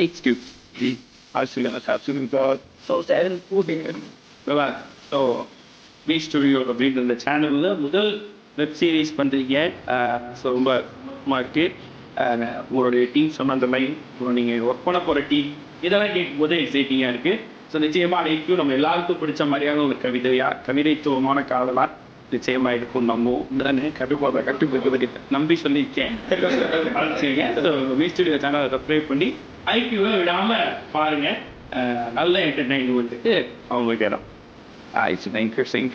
Excuse me. So seven moving. So we studio அப்படின்ற இந்த சேனலில் முதல் வெப் சீரிஸ் பண்ணுறீங்க. ஸோ ரொம்ப சந்தோஷமாக இருக்குது. உங்களுடைய டீம் சொன்ன அந்த லைன் நீங்கள் ஒர்க் பண்ண போகிற டீம் இதெல்லாம் கேட்கும்போது எக்ஸைட்டிங்காக இருக்குது. ஸோ நிச்சயமாக அனைக்கும் நம்ம எல்லாருக்கும் பிடிச்ச மாதிரியான ஒரு கவிதைத்துவமான காதலாக நிச்சயமாக இருக்கும். நம்ம கட்டுப்படுத்த நம்பி சொல்லியிருக்கேன். ஸோ வி ஸ்டுடியோ சேனலை சப்ஸ்கிரைப் பண்ணி ஐக்கியூவை விடாமல் பாருங்கள். நல்ல என்டர்டைன்மெண்ட்டுக்கு அவங்க இடம். It's an interesting.